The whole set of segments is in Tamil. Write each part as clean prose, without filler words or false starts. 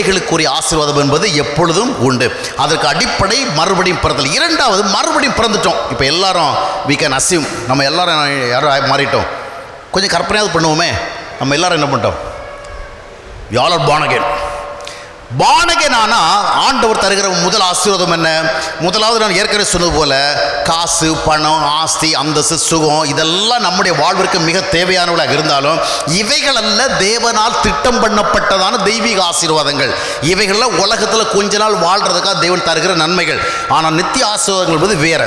பிள்ளைகளுக்குரிய ஆசீர்வாதம் என்பது எப்பொழுதும் உண்டு. அதற்கு அடிப்படை மறுபடியும் பிறந்தல். இரண்டாவது, மறுபடியும் பிறந்துட்டோம். இப்போ எல்லாரும் we can assume நம்ம எல்லாரும் யாரும் மாறிட்டோம். கொஞ்சம் கற்பனையாவது பண்ணுவோமே, நம்ம எல்லாரும் என்ன பண்ணிட்டோம்? we all are born again. born again ஆனா ஆண்டவர் தருகிற முதல் ஆசீர்வாதம் என்ன? முதலாவது நான் ஏற்கனவே சொன்னது போல காசு, பணம், ஆஸ்தி, அந்தஸ்து, சுகம் இதெல்லாம் நம்முடைய வாழ்விற்கு மிக தேவையானவர்களாக இருந்தாலும் இவைகள் அல்ல தேவனால் திட்டம் பண்ணப்பட்டதான தெய்வீக ஆசீர்வாதங்கள். இவைகள்லாம் உலகத்தில் கொஞ்ச நாள் வாழ்றதுக்காக தேவன் தருகிற நன்மைகள். ஆனால் நித்திய ஆசீர்வாதங்கள் என்பது வேற.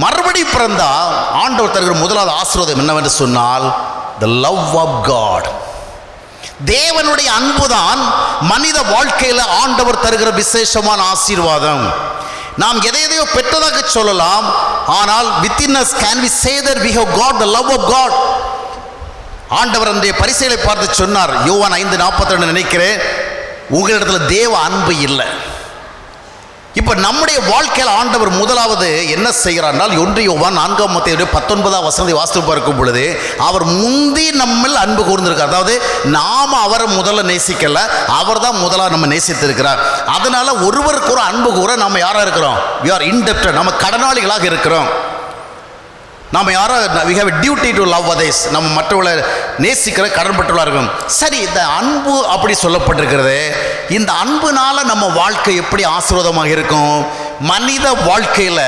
மறுபடி பிறந்தா ஆண்டவர் தருகிற முதலாவது ஆசீர்வாதம் என்னவென்று சொன்னால் the love of God. தேவனுடைய அன்புதான் மனித வாழ்க்கையில் ஆண்டவர் தருகிற விசேஷமான ஆசீர்வாதம். நாம் எதையோ பெற்றதாக சொல்லலாம், ஆனால் within us can we say that we have got the love of God? ஆண்டவர் அன்றைய பரிசேலை பார்த்து சொன்னார், யோவான் 5:42 நினைக்கிறேன், உங்களிடத்தில் தேவ அன்பு இல்லை. இப்போ நம்முடைய வாழ்க்கையில் ஆண்டவர் முதலாவது என்ன செய்கிறார்னால் 1 யோவான் 4:19 வாசித்து பார்க்கும் பொழுது அவர் முந்தி நம்மில் அன்பு கூர்ந்திருக்கார். அதாவது நாம் அவரை முதல்ல நேசிக்கல, அவர் தான் முதலாக நம்ம நேசித்திருக்கிறார். அதனால ஒருவருக்கு ஒரு அன்பு கூற நம்ம யாராக இருக்கிறோம்? we are indebted, நம்ம கடனாளிகளாக இருக்கிறோம். நாம் யாரோ we have a duty to love others, நம்ம மற்றவர்களை நேசிக்கிற கடன்பட்டுள்ளா இருக்கும். சரி, இந்த அன்பு அப்படி சொல்லப்பட்டிருக்கிறது. இந்த அன்புனால நம்ம வாழ்க்கை எப்படி ஆசீர்வாதமாக இருக்கும்? மனித வாழ்க்கையில்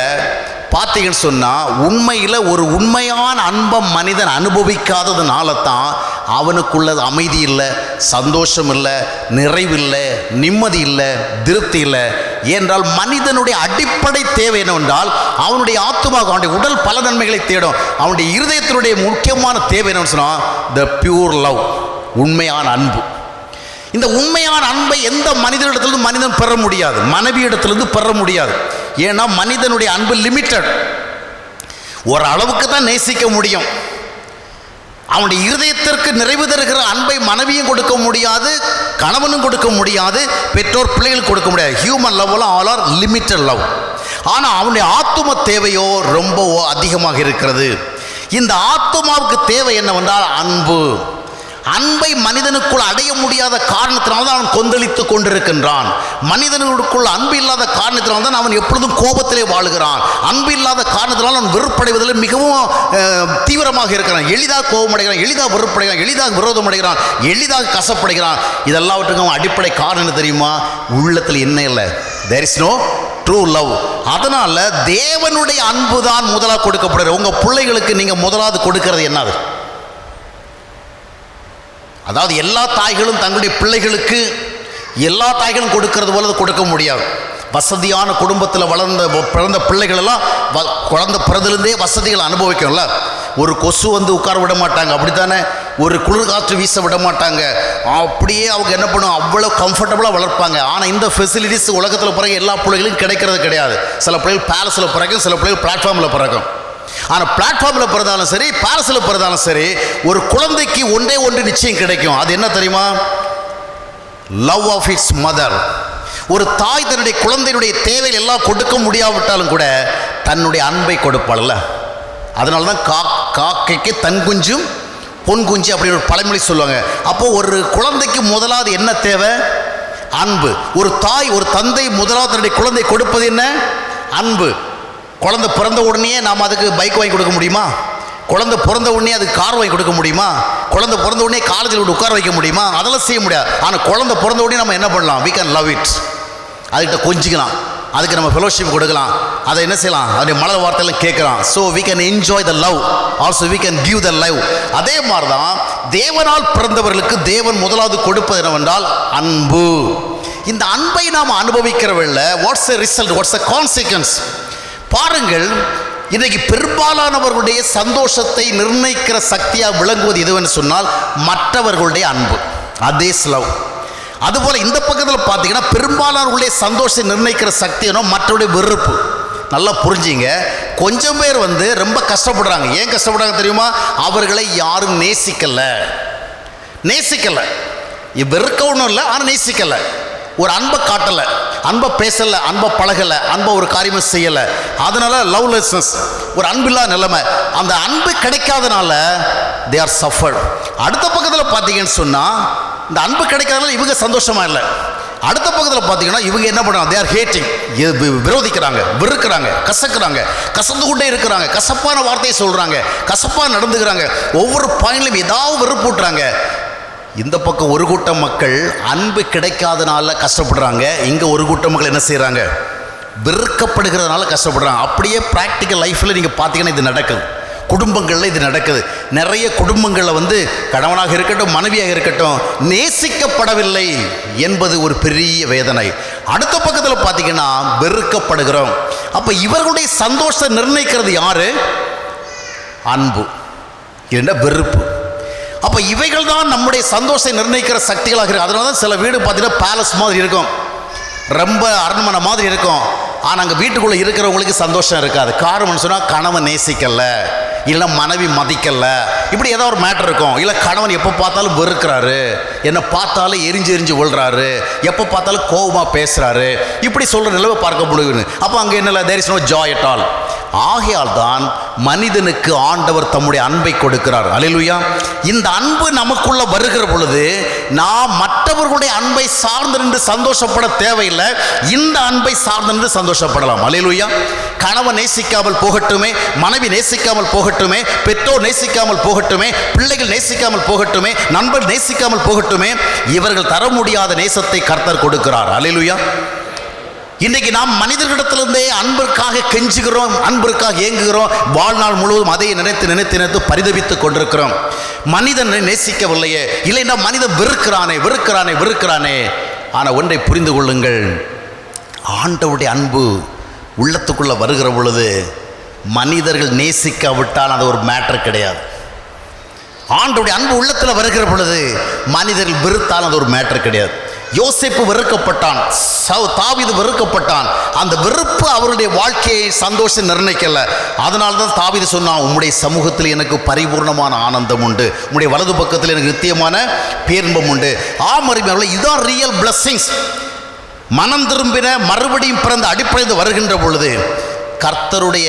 பார்த்தீங்கன்னு சொன்னால் உண்மையில் ஒரு உண்மையான அன்பை மனிதன் அனுபவிக்காததுனால தான் அவனுக்குள்ள அமைதி இல்லை, சந்தோஷம் இல்லை, நிறைவில்லை, நிம்மதி இல்லை, திருப்தி இல்லை. ஏனென்றால் மனிதனுடைய அடிப்படை தேவை என்னவென்றால் அவனுடைய ஆத்துமா, அவனுடைய உடல் பல நன்மைகளை தேடும். அவனுடைய இருதயத்தினுடைய முக்கியமான தேவை என்னன்னு சொன்னால் த பியூர் லவ், உண்மையான அன்பு. இந்த உண்மையான அன்பை எந்த மனிதனிடத்திலிருந்து மனிதன் பெற முடியாது, மனைவியிடத்திலிருந்து பெற முடியாது. ஏன்னா மனிதனுடைய அன்பு லிமிட்டட், ஒரு அளவுக்கு தான் நேசிக்க முடியும். அவனுடைய இருதயத்திற்கு நிறைவு தருகிற அன்பை மனைவியும் கொடுக்க முடியாது, கணவனும் கொடுக்க முடியாது, பெற்றோர் பிள்ளைகள் கொடுக்க முடியாது. ஹியூமன் லவ்லாம் ஆல் ஆர் லிமிட்டட் லவ். ஆனால் அவனுடைய ஆத்தும தேவையோ ரொம்ப அதிகமாக இருக்கிறது. இந்த ஆத்துமாவுக்கு தேவை என்னவென்றால் அன்பு. அன்பை மனிதனுக்குள் அடைய முடியாத காரணத்தினால்தான் அவன் கொந்தளித்து கொண்டிருக்கின்றான். மனிதனுக்குள் அன்பு இல்லாத காரணத்தினால்தான் அவன் எப்பொழுதும் கோபத்திலே வாழுகிறான். அன்பு இல்லாத காரணத்தினால் அவன் வெறுப்படைவதில் மிகவும் தீவிரமாக இருக்கிறான். எளிதாக கோபமடைகிறான், எளிதாக வெறுப்படைகிறான், எளிதாக விரோதம் அடைகிறான், எளிதாக கசப்படுகிறான். இதெல்லாவற்றுக்கும் அடிப்படை காரணம் என்ன தெரியுமா? உள்ளத்தில் என்ன இல்லை, there is no true love. அதனால தேவனுடைய அன்பு தான் முதலாக கொடுக்கப்படுகிறது. உங்கள் பிள்ளைகளுக்கு நீங்கள் முதலாவது கொடுக்கிறது என்னது? அதாவது எல்லா தாய்களும் தங்களுடைய பிள்ளைகளுக்கு எல்லா தாய்களும் கொடுக்கறது போல கொடுக்க முடியாது. வசதியான குடும்பத்தில் பிறந்த பிள்ளைகளெல்லாம் குழந்தை பிறந்திலிருந்தே வசதிகளை அனுபவிக்கணும்ல. ஒரு கொசு வந்து உட்கார விட மாட்டாங்க, அப்படித்தானே? ஒரு குளிர் காற்று வீச விட மாட்டாங்க. அப்படியே அவங்க என்ன பண்ணுவோம், அவ்வளோ கம்ஃபர்டபுளாக வளர்ப்பாங்க. ஆனால் இந்த ஃபெசிலிட்டிஸ் உலகத்தில் பிறகு எல்லா பிள்ளைகளும் கிடைக்கிறது கிடையாது. சில பிள்ளைகள் பேலஸில் பிறக்கும், சில பிள்ளைகள் பிளாட்ஃபார்மில் பிறக்கும். ஆனால் பிளாட்ஃபார்மில் பிறந்தாலும் சரி, பேலஸில் பிறந்தாலும் சரி, ஒரு குழந்தைக்கு ஒன்றே ஒன்று நிச்சயம் கிடைக்கும். அது என்ன தெரியுமா? Love of its mother. ஒரு தாய் தன்னுடைய குழந்தையினுடைய தேவைகள் எல்லாம் கொடுக்க முடியாவிட்டாலும் கூட தன்னுடைய அன்பை கொடுப்பாள்ல. அதனால தான் காக்கைக்கு தன் குஞ்சும் பொன் குஞ்சு அப்படி ஒரு பழமொழி சொல்லுவாங்க. அப்போது ஒரு குழந்தைக்கு முதலாவது என்ன தேவை? அன்பு. ஒரு தாய், ஒரு தந்தை முதலாவது தன்னுடைய குழந்தை கொடுப்பது என்ன? அன்பு. குழந்தை பிறந்த உடனே நாம் அதுக்கு பைக் வாங்கி கொடுக்க முடியுமா? குழந்தை பிறந்த உடனே அதுக்கு கார் வாங்கி கொடுக்க முடியுமா? குழந்தை பிறந்த உடனே காலேஜில் விட்டு உட்கார வைக்க முடியுமா? அதெல்லாம் செய்ய முடியாது. ஆனால் குழந்தை பிறந்த உடனே நம்ம என்ன பண்ணலாம்? we can love it. அதுக்கிட்ட கொஞ்சிக்கலாம், அதுக்கு நம்ம ஃபெலோஷிப் கொடுக்கலாம், அதை என்ன செய்யலாம், அதனுடைய மலர் வார்த்தையெல்லாம் கேட்கலாம். So we can enjoy the love, also we can give the love. அதே மாதிரி தான் தேவனால் பிறந்தவர்களுக்கு தேவன் முதலாவது கொடுப்பது என்னவென்றால் அன்பு. இந்த அன்பை நாம் அனுபவிக்கிறவில்லை. What's the result, what's the consequence? பாருங்கள், இன்றைக்கு பெரும்பாலானவர்களுடைய சந்தோஷத்தை நிர்ணயிக்கிற சக்தியாக விளங்குவது எதுவென்று சொன்னால் மற்றவர்களுடைய அன்பு, அதேஸ் லவ். அதுபோல் இந்த பக்கத்தில் பார்த்தீங்கன்னா பெரும்பாலானவர்களுடைய சந்தோஷத்தை நிர்ணயிக்கிற சக்தி என்ன? மற்றவருடைய வெறுப்பு. நல்லா புரிஞ்சிங்க. கொஞ்சம் பேர் ரொம்ப கஷ்டப்படுறாங்க. ஏன் கஷ்டப்படுறாங்க தெரியுமா? அவர்களை யாரும் நேசிக்கலை. வெறுக்க ஒன்றும் இல்லை, ஆனால் நேசிக்கலை. ஒரு அன்பை காட்டலை, அன்பை பேசலை, அன்பை பழகலை, அன்பை ஒரு காரியமும் செய்யலை. அதனால லவ்லெஸ்னஸ், ஒரு அன்பில்லா நிலைமை. அந்த அன்பு கிடைக்காதனால தே ஆர் சஃபர்ட். அடுத்த பக்கத்தில் பார்த்தீங்கன்னு சொன்னால் இந்த அன்பு கிடைக்கிறதுனால இவங்க சந்தோஷமா இல்லை. அடுத்த பக்கத்தில் பார்த்தீங்கன்னா இவங்க என்ன பண்ணுறாங்க, தே ஆர் ஹேட்டிங், விரோதிக்கிறாங்க, வெறுக்கிறாங்க, கசக்கிறாங்க, கசந்து கொண்டே இருக்கிறாங்க, கசப்பான வார்த்தையை சொல்கிறாங்க, கசப்பாக நடந்துக்கிறாங்க, ஒவ்வொரு பாயிண்ட்லையும் ஏதாவது வெறுப்பூட்டுறாங்க. இந்த பக்கம் ஒரு கூட்டம் மக்கள் அன்பு கிடைக்காதனால கஷ்டப்படுறாங்க, இங்கே ஒரு கூட்டம் மக்கள் என்ன செய்கிறாங்க, வெறுக்கப்படுகிறதுனால கஷ்டப்படுறாங்க. அப்படியே ப்ராக்டிக்கல் லைஃப்பில் நீங்கள் பார்த்தீங்கன்னா இது நடக்குது, குடும்பங்களில் இது நடக்குது. நிறைய குடும்பங்களில் கணவனாக இருக்கட்டும் மனைவியாக இருக்கட்டும் நேசிக்கப்படவில்லை என்பது ஒரு பெரிய வேதனை. அடுத்த பக்கத்தில் பார்த்தீங்கன்னா வெறுக்கப்படுகிறோம். அப்போ இவர்களுடைய சந்தோஷத்தை நிர்ணயிக்கிறது யாரு? அன்பு இல்லைன்னா வெறுப்பு. அப்போ இவைகள் தான் நம்முடைய சந்தோஷத்தை நிர்ணயிக்கிற சக்திகளாக இருக்கு. அதனால தான் சில வீடு பார்த்தீங்கன்னா பேலஸ் மாதிரி இருக்கும், ரொம்ப அரண்மனை மாதிரி இருக்கும். ஆனால் அங்கே வீட்டுக்குள்ளே இருக்கிறவங்களுக்கு சந்தோஷம் இருக்காது. காரணம்னு சொன்னால் கணவன் நேசிக்கலை, இல்லை மனைவி மதிக்கலை, இப்படி ஏதோ ஒரு மேட்டர் இருக்கும். இல்லை கணவன் எப்போ பார்த்தாலும் வெறுக்கிறாரு, என்னை பார்த்தாலும் எரிஞ்சு விழுறாரு, எப்போ பார்த்தாலும் கோபமாக பேசுகிறாரு, இப்படி சொல்கிற நிலவை பார்க்க முடியுது. அப்போ அங்கே என்ன, there is no joy at all. ஆகையால் தான் மனிதனுக்கு ஆண்டவர் தம்முடைய அன்பை கொடுக்கிறார். அல்லேலூயா. இந்த அன்பு நமக்குள்ள வருகிற பொழுது நாம் மற்றவர்களுடைய அன்பை சார்ந்து நின்று சந்தோஷப்பட தேவையில்லை, இந்த அன்பை சார்ந்து நின்று சந்தோஷப்படலாம். அல்லேலூயா. கணவன் நேசிக்காமல் போகட்டுமே, மனைவி நேசிக்காமல் போகட்டுமே, பெற்றோர் நேசிக்காமல் போகட்டுமே, பிள்ளைகள் நேசிக்காமல் போகட்டுமே, நண்பர்கள் நேசிக்காமல் போகட்டுமே, இவர்கள் தர முடியாத நேசத்தை கர்த்தர் கொடுக்கிறார். அல்லேலூயா. இன்றைக்கு நாம் மனிதர்களிடத்திலிருந்தே அன்பிற்காக கெஞ்சுகிறோம், அன்பிற்காக ஏங்குகிறோம், வாழ்நாள் முழுவதும் அதை நினைத்து பரிதபித்துக் கொண்டிருக்கிறோம். மனிதன் நேசிக்கவில்லையே, இல்லைன்னா மனிதன் வெறுக்கிறானே. ஆனால் ஒன்றை புரிந்து கொள்ளுங்கள், ஆண்டவருடைய அன்பு உள்ளத்துக்குள்ளே வருகிற பொழுது மனிதர்கள் நேசிக்காவிட்டால் அது ஒரு மேட்டர் கிடையாது. ஆண்டவருடைய அன்பு உள்ளத்தில் வருகிற பொழுது மனிதர்கள் வெறுத்தால் அது ஒரு மேட்டர் கிடையாது. யோசேப்பு வெறுக்கப்பட்டான், தாவீது வெறுக்கப்பட்டான். அந்த வெறுப்பு அவருடைய வாழ்க்கையை சந்தோஷம் நிர்ணயிக்கல. அதனால தான் தாவீது சொன்னான், உம்முடைய சமூகத்தில் எனக்கு பரிபூர்ணமான ஆனந்தம் உண்டு, உம்முடைய வலது பக்கத்தில் எனக்கு நித்தியமான பேரின்பம் உண்டு. ஆமரிமையாளர்களே, இதுதான் ரியல் பிளஸ்ஸிங்ஸ். மனம் திரும்பின மறுபடியும் பிறந்த அடிப்படையில் வருகின்ற பொழுது கர்த்தருடைய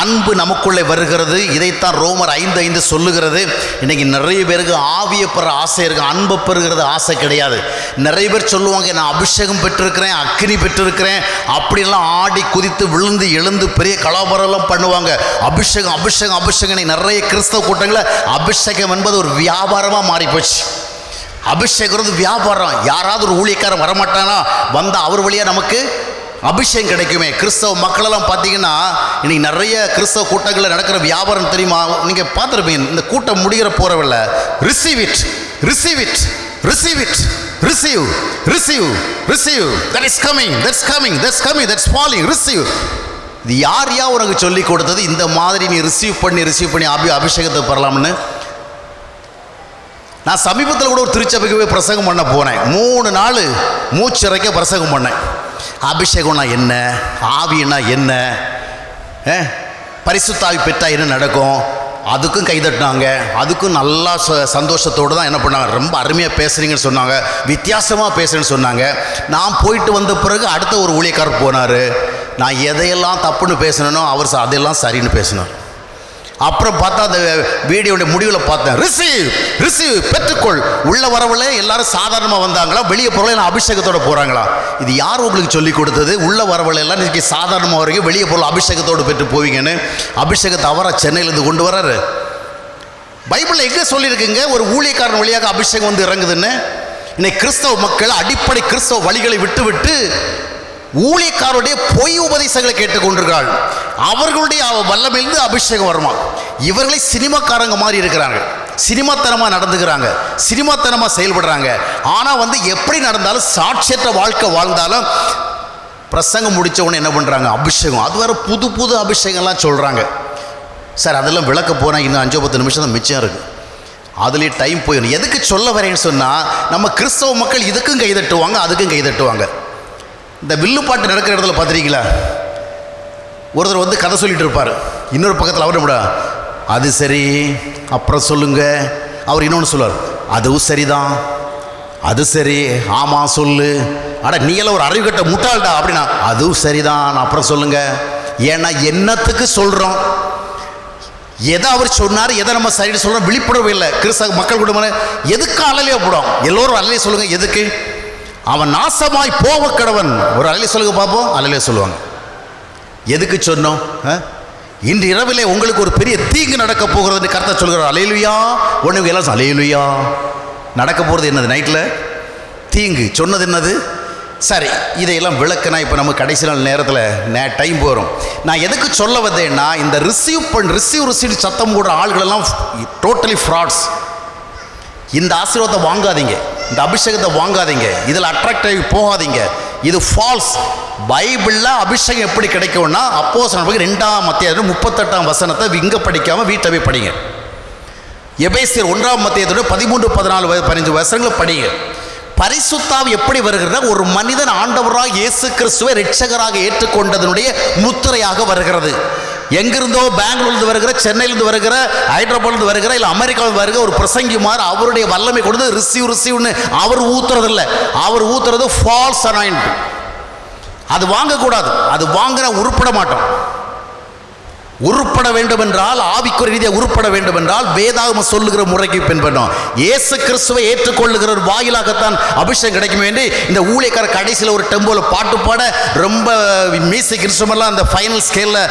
அன்பு நமக்குள்ளே வருகிறது. இதைத்தான் ரோமர் 5:5 சொல்லுகிறது. இன்றைக்கி நிறைய பேருக்கு ஆவியை பெற ஆசை இருக்குது, அன்பை பெறுகிறது ஆசை கிடையாது. நிறைய பேர் சொல்லுவாங்க, நான் அபிஷேகம் பெற்றிருக்கிறேன், அக்கினி பெற்றிருக்கிறேன், அப்படிலாம் ஆடி குதித்து விழுந்து எழுந்து பெரிய கலாபரெல்லாம் பண்ணுவாங்க. அபிஷேகம். நிறைய கிறிஸ்தவ கூட்டங்களில் அபிஷேகம் என்பது ஒரு வியாபாரமாக மாறி போச்சு. அபிஷேகம் வியாபாரம். யாராவது ஒரு ஊழியக்காரன் வரமாட்டானா, வந்தால் அவர் வழியாக நமக்கு அபிஷேகம் கிடைக்குமே. கிறிஸ்தவ மக்களெல்லாம் பார்த்தீங்கன்னா இன்னைக்கு நிறைய கிறிஸ்தவ கூட்டங்களில் நடக்கிற வியாபாரம் தெரியுமா? நீங்கள் பார்த்துருப்பீங்க. இந்த கூட்டம் முடிகிற போகிறவில்ல, receive it, that is coming, that's falling, receive. இது யார் உனக்கு சொல்லி கொடுத்தது இந்த மாதிரி நீ ரிசீவ் பண்ணி அபிஷேகத்தை பெறலாம்னு? நான் சமீபத்தில் கூட ஒரு திருச்சபைக்கு போய் பிரசங்கம் பண்ண போனேன். 3 நாள் மூச்சிறைக்க பிரசங்கம் பண்ணேன். அபிஷேகம்னா என்ன, ஆவினா என்ன, பரிசுத்தாவி பெற்றா என்ன நடக்கும், அதுக்கும் கைதட்டினாங்க. அதுக்கும் நல்லா சந்தோஷத்தோடு தான் என்ன பண்ணாங்க, ரொம்ப அருமையாக பேசுகிறீங்கன்னு சொன்னாங்க, வித்தியாசமாக பேசுகிறேன்னு சொன்னாங்க. நான் போயிட்டு வந்த பிறகு அடுத்த ஒரு ஊழியக்காரர் போனார். நான் எதையெல்லாம் தப்புன்னு பேசணுனோ அவர் அதெல்லாம் சரின்னு பேசினார். அப்புறம் பார்த்தா அந்த வீடியோடைய முடிவில் பார்த்தேன், ரிசீவ் பெற்றுக்கொள். உள்ள வரவுல எல்லாரும் சாதாரணமாக வந்தாங்களா, வெளியே போகிறவங்க எல்லாம் அபிஷேகத்தோடு போகிறாங்களா? இது யார் உங்களுக்கு சொல்லி கொடுத்தது? உள்ள வரவுல எல்லாம் இன்றைக்கி சாதாரணமாக வரீங்க, வெளியே போகிற அபிஷேகத்தோடு பெற்று போவீங்கன்னு. அபிஷேகத்தை அவரை சென்னையிலேருந்து கொண்டு வராரு. பைபிளில் எங்கே சொல்லியிருக்குங்க ஒரு ஊழியக்காரன் வழியாக அபிஷேகம் இறங்குதுன்னு? இன்னைக்கு கிறிஸ்தவ மக்கள் அடிப்படை கிறிஸ்தவ வழிகளை விட்டு ஊழியக்காரருடைய பொய் உபதேசங்களை கேட்டுக்கொண்டிருக்கிறார்கள். அவர்களுடைய வல்லமையிலிருந்து அபிஷேகம் வருமா? இவர்களை சினிமாக்காரங்க மாதிரி இருக்கிறாங்க, சினிமாத்தனமாக நடந்துக்கிறாங்க, சினிமாத்தனமாக செயல்படுறாங்க. ஆனால் எப்படி நடந்தாலும் சாட்சியற்ற வாழ்க்கை வாழ்ந்தாலும் பிரசங்கம் முடித்த உடனே என்ன பண்ணுறாங்க, அபிஷேகம். அது வேறு புது அபிஷேகம்லாம் சொல்கிறாங்க. சார் அதெல்லாம் விளக்க போனால் இன்னும் 5-10 நிமிஷம் தான் மிச்சம் இருக்குது. அதுலேயே டைம் போயிடும். எதுக்கு சொல்ல வரேன்னு சொன்னால், நம்ம கிறிஸ்தவ மக்கள் இதுக்கும் கைதட்டுவாங்க, அதுக்கும் கைதட்டுவாங்க. இந்த வில்லுப்பாட்டு நடக்கிற இடத்துல பார்த்துருக்கீங்களா? ஒருத்தர் கதை சொல்லிட்டு இருப்பார், இன்னொரு பக்கத்தில் அவர் விட அது சரி அப்புறம் சொல்லுங்க, அவர் இன்னொன்று சொல்லுவார், அதுவும் சரிதான், அது சரி, ஆமாம் சொல்லு, நீ எல்லாம் ஒரு அறிவுகட்ட முட்டாள்டா அப்படின்னா, அதுவும் சரிதான் அப்புறம் சொல்லுங்க. ஏன்னா என்னத்துக்கு சொல்கிறோம்? எதை அவர் சொன்னார், எதை நம்ம சைடு சொல்கிறோம் விழிப்புணர்வு இல்லை. கிறிஸ்தவ மக்கள் குடும்பம் எதுக்கு அலையிலே போடும்? எல்லோரும் அலையிலே சொல்லுங்கள். எதுக்கு? அவன் நாசமாய் போக கடவன். ஒரு அலையிலே சொல்லுங்க பார்ப்போம். அலையிலே சொல்லுவாங்க. எதுக்கு சொன்னோம்? இன்று இரவிலே உங்களுக்கு ஒரு பெரிய தீங்கு நடக்க போகிறதுன்னு கர்த்தர் சொல்கிறார். அல்லேலூயா. ஒன்று எல்லாம் அல்லேலூயா. நடக்க போகிறது என்னது? நைட்டில் தீங்கு. சொன்னது என்னது? சரி, இதையெல்லாம் விளக்குனா இப்போ நம்ம கடைசி நாள் நேரத்தில் டைம் போகிறோம். நான் எதுக்கு சொல்ல வந்தேன்னா, இந்த ரிசீவ் சத்தம் போடுற ஆள்களெல்லாம் டோட்டலி ஃப்ராட்ஸ். இந்த ஆசீர்வாதத்தை வாங்காதீங்க, இந்த அபிஷேகத்தை வாங்காதீங்க, இதில் அட்ராக்ட் ஆகி போகாதீங்க. இது ஃபால்ஸ். பைபிளில் அபிஷேகம் எப்படி கிடைக்கும்னா, அப்போஸ்தலர் 2ஆம் அத்தியாயம் 38ஆம் வசனத்தை இங்கே படிக்காமல் வீட்டை போய் படிங்க. எபேசியர் 1ஆம் அத்தியாயத்தோட 13, 14, 15 வசனங்களை படிங்க. பரிசுத்தாவி எப்படி வருகிறதா? ஒரு மனிதன் ஆண்டவராக இயேசு கிறிஸ்துவை இரட்சகராக ஏற்றுக்கொண்டதனுடைய முத்திரையாக வருகிறது. எங்கிருந்தோ பெங்களூர்லேருந்து வருகிற, சென்னையிலேருந்து வருகிற, ஹைதராபாத்லேருந்து வருகிற, இல்லை அமெரிக்காவிலிருந்து வருகிற ஒரு பிரசங்கிமார் அவருடைய வல்லமை கொடுத்து ரிசீவ்னு அவர் ஊத்துறது இல்லை. அவர் ஊத்துறது ஃபால்ஸ் அனாயின்ட். அது வாங்கக்கூடாது. அது வாங்கினா உருப்பட மாட்டோம். உருப்பட வேண்டும் என்றால், ஆவிக்குரிய ரீதியாக உருப்பட வேண்டும் என்றால் வேதாகமம் சொல்லுகிற முறைக்கு பின்பற்றணும். இயேசு கிறிஸ்துவை ஏற்றுக்கொள்ளுகிற ஒரு வாயிலாகத்தான் அபிஷேகம் கிடைக்கும் என்று இந்த ஊழியக்கார கடைசியில் ஒரு டெம்போவில் பாட்டு பாட ரொம்ப மியூசிக் இன்ஸ்ட்ருமெண்ட்லாம் அந்த ஃபைனல் ஸ்கேலில்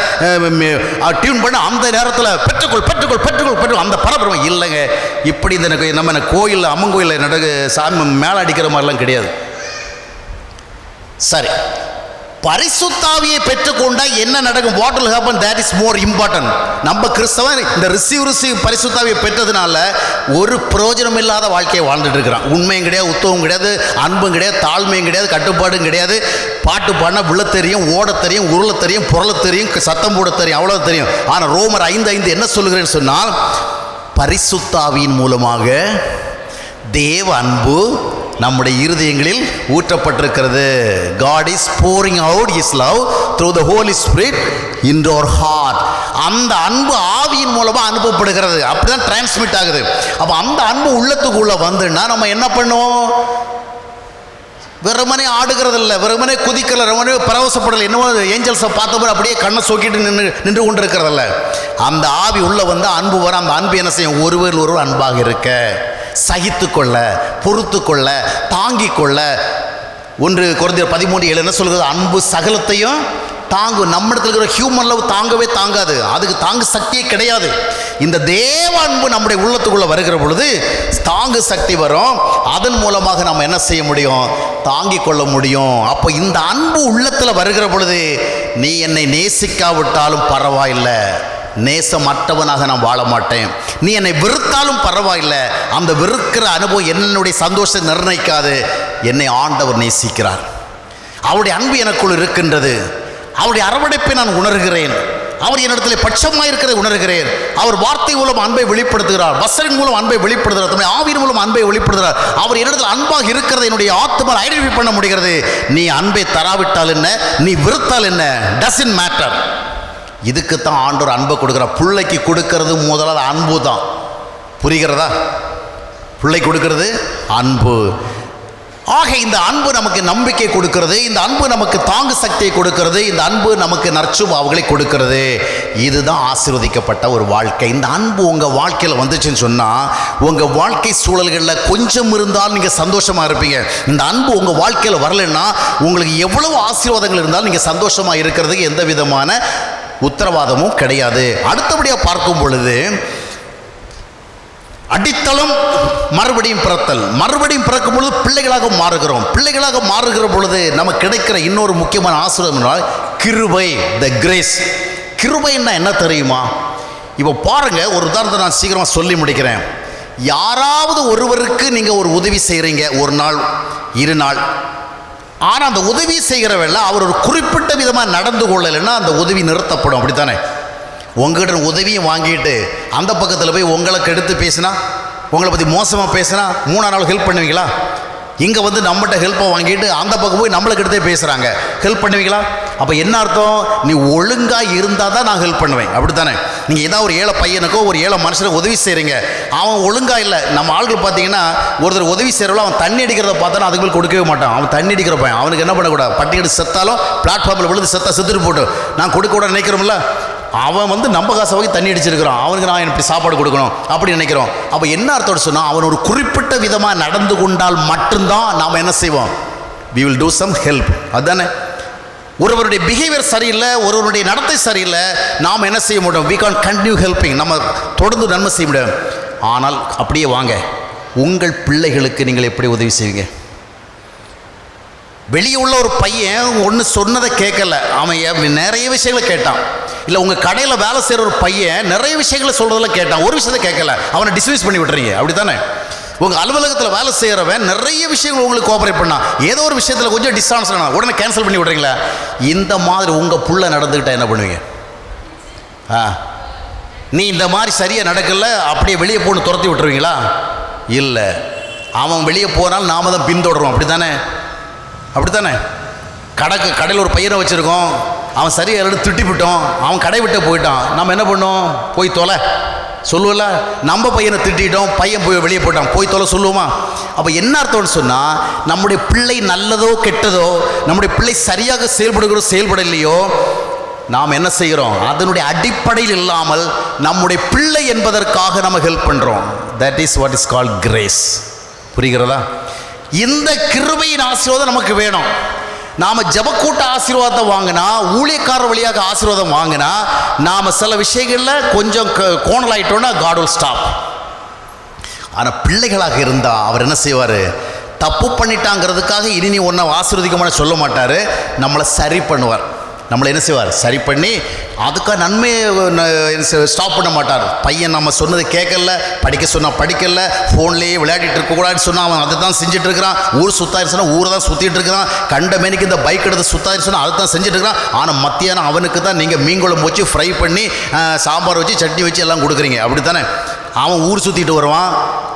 டியூன் பண்ண அந்த நேரத்தில் பெற்றுக்கொள் அந்த பரபரம் இல்லைங்க. இப்படி இந்த நம்ம கோயிலில் அம்மன் கோயிலில் சாமி மேலே அடிக்கிற மாதிரிலாம் கிடையாது. சரி, பரிசுத்தாவியை பெற்றுக்கொண்டா என்ன நடக்கும்? What will happen? that is more important. நம்ம கிறிஸ்தவன் இந்த ரிசீவ் பரிசுத்தாவியை பெற்றதுனால ஒரு பிரயோஜனம் இல்லாத வாழ்க்கையை வாழ்ந்துட்டு இருக்கிறான். உண்மையும் கிடையாது, உத்தவம் கிடையாது, அன்பும் கிடையாது, தாழ்மையும் கிடையாது, கட்டுப்பாடும் கிடையாது. பாட்டு பாடினா விழ தெரியும், ஓட தெரியும், உருள தெரியும், புரள தெரியும், சத்தம் போட தெரியும், அவ்வளோ தெரியும். ஆனால் ரோமர் 5:5 என்ன சொல்லுகிறேன்னு சொன்னால், பரிசுத்தாவியின் மூலமாக தேவ அன்பு நம்முடைய இருதயங்களில் ஊற்றப்பட்டிருக்கிறது. God is pouring out His love through the Holy Spirit into our heart. அந்த அன்பு ஆவியின் மூலமாக அனுப்பப்படுகிறது. அப்படிதான் டிரான்ஸ்மிட் ஆகுது. அப்போ அந்த அன்பு உள்ளத்துக்குள்ள வந்துன்னா நம்ம என்ன பண்ணுவோம்? வெறுமனே ஆடுகிறது இல்லை, வெறுமனே குதிக்கல, வெறுமனே பரவசப்படலை, இன்னும் ஏஞ்சல்ஸை பார்த்தப்போ அப்படியே கண்ணை சொக்கிட்டு நின்று கொண்டு இருக்கிறதில்ல. அந்த ஆவி உள்ள வந்து அன்பு வர, அந்த அன்பு என்ன செய்யும்? ஒருவர் ஒருவர் அன்பாக இருக்க, சகித்து கொள்ள, பொறுத்து கொள்ள, தாங்கிக் கொள்ள. 1 கொரிந்தியர் 13:7 என்ன சொல்கிறது? அன்பு சகலத்தையும் தாங்கும். நம்மிடத்தில் இருக்கிற ஹியூமன் லவ் தாங்கவே தாங்காது. அதுக்கு தாங்கு சக்தியே கிடையாது. இந்த தேவ அன்பு நம்முடைய உள்ளத்துக்குள்ள வருகிற பொழுது தாங்கு சக்தி வரும். அதன் மூலமாக நம்ம என்ன செய்ய முடியும்? தாங்கிக் கொள்ள முடியும். அப்போ இந்த அன்பு உள்ளத்தில் வருகிற பொழுது, நீ என்னை நேசிக்காவிட்டாலும் பரவாயில்லை, நேசமற்றவனாக நான் வாழ மாட்டேன். நீ என்னை வெறுத்தாலும் பரவாயில்லை, அந்த வெறுக்கிற அனுபவம் என்னுடைய சந்தோஷத்தை நிர்ணயிக்காது. என்னை ஆண்டவர் நேசிக்கிறார். அவருடைய அன்பு எனக்குள் இருக்கின்றது. அவருடைய அரவணைப்பை நான் உணர்கிறேன். அவர் என்னிடத்தில் பட்சமாக இருக்கிறதை உணர்கிறேன். அவர் வார்த்தை மூலம் அன்பை வெளிப்படுத்துகிறார், வசனின் மூலம் அன்பை வெளிப்படுத்துகிறார், தம்முடைய ஆவியின் மூலம் அன்பை வெளிப்படுத்துகிறார். அவர் என்னிடத்தில் அன்பாக இருக்கிறதை என்னுடைய ஆத்மாவில் ஐடென்டிஃபை பண்ண முடிகிறது. நீ அன்பை தராவிட்டால் என்ன, நீ வெறுத்தால் என்ன, டசன்ட் மேட்டர். இதுக்குத்தான் ஆண்டவர் அன்பை கொடுக்குறார். பிள்ளைக்கு கொடுக்கறது முதலாவது அன்பு தான். புரிகிறதா? பிள்ளை கொடுக்கறது அன்பு. ஆக இந்த அன்பு நமக்கு நம்பிக்கை கொடுக்கிறது, இந்த அன்பு நமக்கு தாங்கு சக்தியை கொடுக்கிறது, இந்த அன்பு நமக்கு நற்சுபாவுகளை கொடுக்கிறது. இதுதான் ஆசீர்வதிக்கப்பட்ட ஒரு வாழ்க்கை. இந்த அன்பு உங்கள் வாழ்க்கையில் வந்துச்சுன்னு சொன்னால், உங்கள் வாழ்க்கை சூழல்களில் கொஞ்சம் இருந்தாலும் நீங்கள் சந்தோஷமாக இருப்பீங்க. இந்த அன்பு உங்கள் வாழ்க்கையில் வரலைன்னா உங்களுக்கு எவ்வளவு ஆசீர்வாதங்கள் இருந்தாலும் நீங்கள் சந்தோஷமாக இருக்கிறதுக்கு எந்த விதமான உத்தரவாதமும் கிடையாது. அடுத்தபடியாக பார்க்கும் பொழுது, அடித்தளம் மறுபடியும் பிறத்தல். மறுபடியும் பிறக்கும் பொழுது பிள்ளைகளாக மாறுகிறோம். பிள்ளைகளாக மாறுகிற பொழுது நமக்கு கிடைக்கிற இன்னொரு முக்கியமான ஆசீர்வாதம் என்றால் கிருபை, த கிரேஸ். கிருபைன்னா என்ன தெரியுமா? இப்போ பாருங்க, ஒரு உதாரணத்தை நான் சீக்கிரமாக சொல்லி முடிக்கிறேன். யாராவது ஒருவருக்கு நீங்கள் ஒரு உதவி செய்கிறீங்க, ஒரு நாள் 2 நாள், ஆனால் அந்த உதவி செய்கிற வேலை அவர் ஒரு குறிப்பிட்ட விதமாக நடந்து கொள்ளலைன்னா அந்த உதவி நிறுத்தப்படும். அப்படித்தானே? உங்கள்கிட்ட உதவியும் வாங்கிட்டு அந்த பக்கத்தில் போய் உங்களை கெடுத்து பேசினா, உங்களை பற்றி மோசமாக பேசினா 3ஆம் நாள் ஹெல்ப் பண்ணுவீங்களா? இங்கே வந்து நம்மகிட்ட ஹெல்ப்பை வாங்கிட்டு அந்த பக்கம் போய் நம்மளுக்கு எடுத்தே பேசுகிறாங்க, ஹெல்ப் பண்ணுவீங்களா? அப்போ என்ன அர்த்தம்? நீ ஒழுங்காக இருந்தால் தான் நான் ஹெல்ப் பண்ணுவேன். அப்படி தானே? நீங்கள் ஏதாவது ஒரு ஏழை பையனுக்கோ ஒரு ஏழை மனுஷனுக்கு உதவி செய்கிறீங்க, அவன் ஒழுங்காக இல்லை. நம்ம ஆள்கள் பார்த்தீங்கன்னா, ஒருத்தர் உதவி செய்கிறவளோ அவன் தண்ணி அடிக்கிறத பார்த்தா அதுக்கு மேலே கொடுக்கவே மாட்டான். அவன் தண்ணி அடிக்கிற பையன், அவனுக்கு என்ன பண்ணக்கூடாது? பட்டி எடுத்து செத்தாலும் பிளாட்ஃபார்மில் விழுந்து செத்துட்டு போட்டு நான் கொடுக்க கூட நினைக்கிறோம்ல. அவன் வந்து நம்ம காசை வாங்கி தண்ணி அடிச்சிருக்கிறான், அவனுக்கு நான் இப்படி சாப்பாடு கொடுக்கணும் அப்படி நினைக்கிறோம். அப்போ என்ன அர்த்தம் சொன்னால், அவன் ஒரு குறிப்பிட்ட விதமாக நடந்து கொண்டால் மட்டும்தான் நாம் என்ன செய்வோம், we will do some help. அதுதானே, ஒருவருடைய பிஹேவியர் சரியில்லை, ஒருவருடைய நடத்தை சரியில்லை, நாம் என்ன செய்ய முடியும், we can't continue helping, நம்ம தொடர்ந்து நன்மை செய்ய முடியும். ஆனால் அப்படியே வாங்க, உங்கள் பிள்ளைகளுக்கு நீங்கள் எப்படி உதவி செய்வீங்க? வெளியே உள்ள ஒரு பையன் ஒன்று சொன்னதை கேட்கல, அவன் நிறைய விஷயங்களை கேட்டான். இல்லை உங்கள் கடையில் வேலை செய்கிற ஒரு பையன் நிறைய விஷயங்களை சொல்கிறதெல்லாம் கேட்டான், ஒரு விஷயத்தை கேட்கல, அவனை டிஸ்மிஸ் பண்ணி விட்டுறீங்க. அப்படி தானே, உங்கள் அலுவலகத்தில் வேலை செய்கிறவன் நிறைய விஷயங்கள் உங்களுக்கு கோஆப்ரேட் பண்ணான், ஏதோ ஒரு விஷயத்தில் கொஞ்சம் டிஸ்டான்ஸ் உடனே கேன்சல் பண்ணி விட்றீங்களா? இந்த மாதிரி உங்கள் புள்ள நடந்துக்கிட்டால் என்ன பண்ணுவீங்க? நீ இந்த மாதிரி சரியாக நடக்கல, அப்படியே வெளியே போன்னு துரத்தி விட்டுருவீங்களா? இல்லை, அவன் வெளியே போனால் நாம தான் பின்தொடரும். அப்படி தானே, அப்படித்தானே. கடையில் ஒரு பையனை வச்சுருக்கோம், அவன் சரியாக எல்லாரும் திட்டிவிட்டோம், அவன் கடை விட்டு போயிட்டான், நம்ம என்ன பண்ணோம், போய் தொலை சொல்லுவல. நம்ம பையனை திட்டிட்டோம், பையன் போய் வெளியே போயிட்டான், போய் தொலை சொல்லுவோமா? அப்போ என்ன அர்த்தம்னு சொன்னால், நம்முடைய பிள்ளை நல்லதோ கெட்டதோ, நம்முடைய பிள்ளை சரியாக செயல்படலையோ, நாம் என்ன செய்கிறோம், அதனுடைய அடிப்படையில் இல்லாமல் நம்முடைய பிள்ளை என்பதற்காக நம்ம ஹெல்ப் பண்ணுறோம். That is what is called grace. புரிகிறதா? இந்த கிருபையின் ஆசீர்வாதம் நமக்கு வேணும். நாம் ஜபக்கூட்ட ஆசீர்வாதத்தை வாங்கினா, ஊழியக்காரர் வழியாக ஆசீர்வாதம் வாங்கினா, நாம் சில விஷயங்களில் கொஞ்சம் கோணலாயிட்டோன்னா காட் வில் ஸ்டாப். ஆனால் பிள்ளைகளாக இருந்தால் அவர் என்ன செய்வார், தப்பு பண்ணிட்டாங்கிறதுக்காக இனி நீ ஒன்றை ஆசீர்வதிக்கமான சொல்ல மாட்டார், நம்மளை சரி பண்ணுவார். நம்மளை என்ன செய்வார், சரி பண்ணி அதுக்காக நன்மையை ஸ்டாப் பண்ண மாட்டார். பையன் நம்ம சொன்னது கேட்கல, படிக்க சொன்னால் படிக்கல, ஃபோன்லேயே விளையாடிட்டு இருக்கக்கூடாதுன்னு சொன்னால் அவன் அதை தான் செஞ்சுட்டு இருக்கிறான், ஊர் சுத்தாயிருச்சுன்னா ஊரை தான் சுற்றிட்டு இருக்கிறான், கண்ட மேனிக்கு இந்த பைக் எடுத்து சுத்தாயிருச்சுன்னா அதை தான் செஞ்சுட்டு இருக்கிறான். ஆனால் மத்தியானம் அவனுக்கு தான் நீங்கள் மீன் குழம்பு வச்சு ஃப்ரை பண்ணி சாம்பார் வச்சு சட்னி வச்சு எல்லாம் கொடுக்குறீங்க. அப்படி தானே, அவன் ஊர் சுற்றிட்டு வருவான்,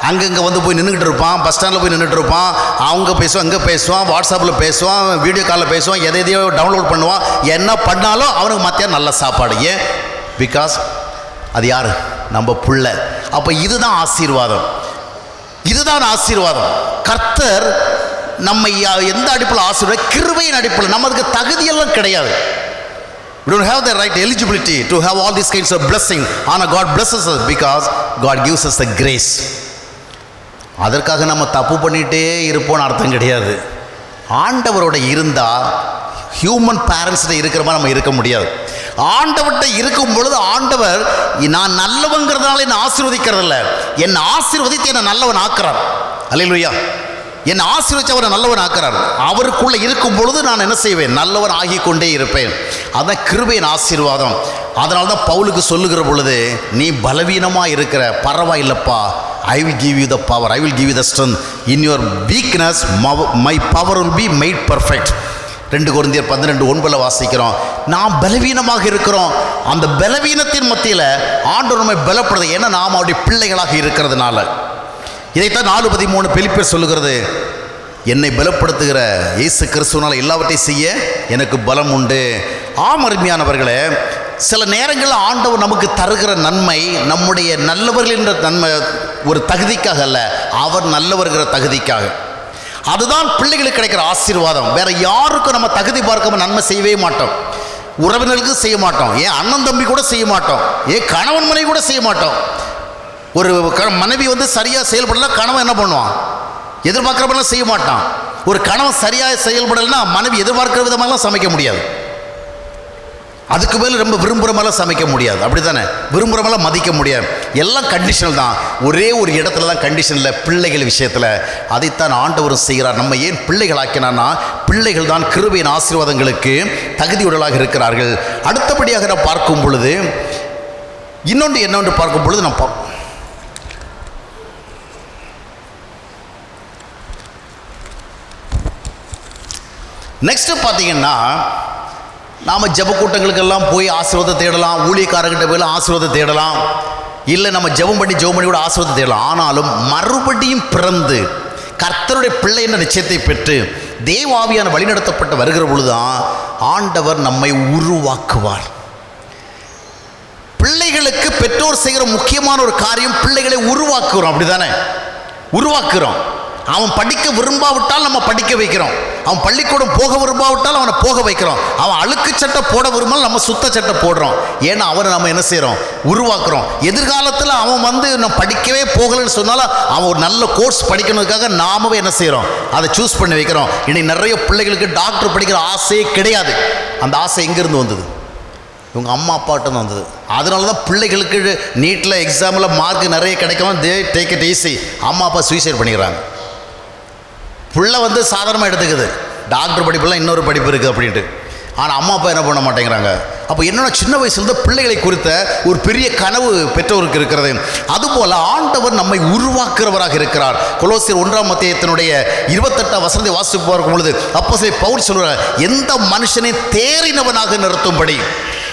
அங்கங்கே வந்து போய் நின்றுக்கிட்டு இருப்பான், பஸ் ஸ்டாண்டில் போய் நின்றுட்டு இருப்பான், அவங்க பேசுவான், இங்கே பேசுவான், வாட்ஸ்அப்பில் பேசுவான், வீடியோ காலில் பேசுவான், எதையோ டவுன்லோட் பண்ணுவான். என்ன பண்ணாலும் அவனுக்கு மத்தியானம் நல்ல சாப்பாடு. ஏன்? பிகாஸ் அது யார், நம்ம புள்ள. அப்போ இதுதான் ஆசீர்வாதம், இதுதான் ஆசீர்வாதம். கர்த்தர் நம்ம எந்த அடிப்பில் ஆசீர்வாதம், கிருபையின் அடிப்பில். நம்ம அதுக்கு தகுதியெல்லாம் கிடையாது. We don't have the right eligibility to have all these kinds of blessing. ஆனால் God blesses us because God gives us the grace. அதற்காக நம்ம தப்பு பண்ணிகிட்டே இருப்போம்னு அர்த்தம் கிடையாது. ஆண்டவரோட இருந்தால் ஹியூமன் பேரண்ட்ஸ்கிட்ட இருக்கிற மாதிரி நம்ம இருக்க முடியாது. ஆண்டவர்கிட்ட இருக்கும் பொழுது ஆண்டவர் நான் நல்லவங்கிறதுனால என்னை ஆசீர்வதிக்கிறதில்ல, என்னை ஆசீர்வதித்து என்னை நல்லவன் ஆக்குறார். அல்லேலூயா. என்னை ஆசீர்வதித்து அவரை நல்லவன் ஆக்குறார். அவருக்குள்ளே இருக்கும் பொழுது நான் என்ன செய்வேன், நல்லவன் ஆகி கொண்டே இருப்பேன். அதான் கிருபையின் ஆசீர்வாதம். அதனால தான் பவுலுக்கு சொல்லுகிற பொழுது, நீ பலவீனமாக இருக்கிற, பரவாயில்லப்பா, I will give you the power, I will give you the strength, in your weakness my power will be made perfect. 2 கொரிந்தியர் 12:9 வாசிக்கிறோம். நாம் பலவீனமாக இருக்கிறோம், அந்த பலவீனத்தின் மத்தியில் ஆண்டவர் நம்மை பலப்படுது. ஏன்னா நாம் அவருடைய பிள்ளைகளாக இருக்கிறதுனால. இதைத்தான் 4:13 பிலிப்பியர் சொல்லுகிறது, என்னை பலப்படுத்துகிற இயேசு கிறிஸ்துவினால் எல்லாவற்றையும் செய்ய எனக்கு பலம் உண்டு. ஆம் அருமையானவர்களே, சில நேரங்களில் ஆண்டவர் நமக்கு தருகிற நன்மை நம்முடைய நல்லவர்கள் என்ற நன்மை ஒரு தகுதிக்காக அல்ல, அவர் நல்லவர்கிற தகுதிக்காக. அதுதான் பிள்ளைகளுக்கு கிடைக்கிற ஆசீர்வாதம். வேற யாருக்கும் நம்ம தகுதி பார்க்காம நன்மை செய்யவே மாட்டோம். உறவினர்களுக்கு செய்ய மாட்டோம், ஏன் அண்ணன் தம்பி கூட செய்ய மாட்டோம், ஏன் கணவன் மனைவி கூட செய்ய மாட்டோம். ஒரு மனைவி வந்து சரியாக செயல்படல, கணவன் என்ன பண்ணுவான், எதிர்பார்க்குறப்பெல்லாம் செய்ய மாட்டான். ஒரு கணவன் சரியாக செயல்படலைன்னா மனைவி எதிர்பார்க்குற விதமெல்லாம் சமைக்க முடியாது, அதுக்கு மேலே ரொம்ப விரும்புகிறமெல்லாம் சமைக்க முடியாது. அப்படி தானே, விரும்புகிறமெல்லாம் மதிக்க முடியாது. எல்லாம் கண்டிஷனல் தான். ஒரே ஒரு இடத்துல தான் கண்டிஷன் இல்லை, பிள்ளைகள் விஷயத்தில். அதைத்தான் ஆண்டவரும் செய்கிறார். நம்ம ஏன் பிள்ளைகள் ஆக்கினான்னா, பிள்ளைகள் தான் கிருபையின் ஆசீர்வாதங்களுக்கு தகுதியுடலாக இருக்கிறார்கள். அடுத்தபடியாக நான் பார்க்கும் பொழுது என்னொன்று பார்க்கும் பொழுது நம்ம நெக்ஸ்ட்டு பார்த்தீங்கன்னா, நாம் ஜெப கூட்டங்களுக்கெல்லாம் போய் ஆசீர்வாதம் தேடலாம், ஊழியக்காரர்கிட்ட போய் ஆசீர்வாதம் தேடலாம், இல்லை நம்ம ஜெபம் பண்ணி கூட ஆசீர்வாதம் தேடலாம். ஆனாலும் மறுபடியும் பிறந்து கர்த்தருடைய பிள்ளை என்ற நிச்சயத்தை பெற்று தேவாவியான வழிநடத்தப்பட்டு வருகிற பொழுதுதான் ஆண்டவர் நம்மை உருவாக்குவார். பிள்ளைகளுக்கு பெற்றோர் செய்கிற முக்கியமான ஒரு காரியம், பிள்ளைகளை உருவாக்குறோம். அப்படி தானே, உருவாக்குறோம். அவன் படிக்க விரும்பாவிட்டால் நம்ம படிக்க வைக்கிறோம். அவன் பள்ளிக்கூடம் போக விரும்பாவிட்டால் அவனை போக வைக்கிறோம். அவன் அழுக்கு சட்டை போட விரும்பாலும் நம்ம சுத்த சட்டை போடுறோம். ஏன்னா அவனை நம்ம என்ன செய்கிறோம், உருவாக்குறோம். எதிர்காலத்தில் அவன் வந்து நான் படிக்கவே போகலன்னு சொன்னாலும் அவன் ஒரு நல்ல கோர்ஸ் படிக்கணுக்காக நாமவே என்ன செய்கிறோம், அதை சூஸ் பண்ணி வைக்கிறோம். இன்னைக்கு நிறைய பிள்ளைகளுக்கு டாக்டர் படிக்கிற ஆசையே கிடையாது. அந்த ஆசை எங்கேருந்து வந்தது? இவங்க அம்மா அப்பாட்ட தான் வந்தது. அதனால தான் பிள்ளைகளுக்கு நீட்டில் எக்ஸாமில் மார்க் நிறைய கிடைக்கும், தே டேக் இட் ஈஸி. அம்மா அப்பா சூசைட் பண்ணிக்கிறாங்க. பிள்ளை வந்து சாதாரணமாக எடுத்துக்குது, டாக்டர் படிப்புலாம் இன்னொரு படிப்பு இருக்குது அப்படின்ட்டு. ஆனால் அம்மா அப்பா என்ன பண்ண மாட்டேங்கிறாங்க. அப்போ என்னென்னா சின்ன வயசுலேருந்து பிள்ளைகளை குறித்த ஒரு பெரிய கனவு பெற்றோருக்கு இருக்கிறது. அதுபோல் ஆண்டவர் நம்மை உருவாக்குறவராக இருக்கிறார். கொலோசியர் 1ஆம் அத்தியாயத்தினுடைய 28ஆம் வசனத்தை வாசித்து பார்க்கும் பொழுது அப்போஸ்தலன் பவுல் சொல்கிறார், எந்த மனுஷனை தேறினவனாக நிறுத்தும்படி.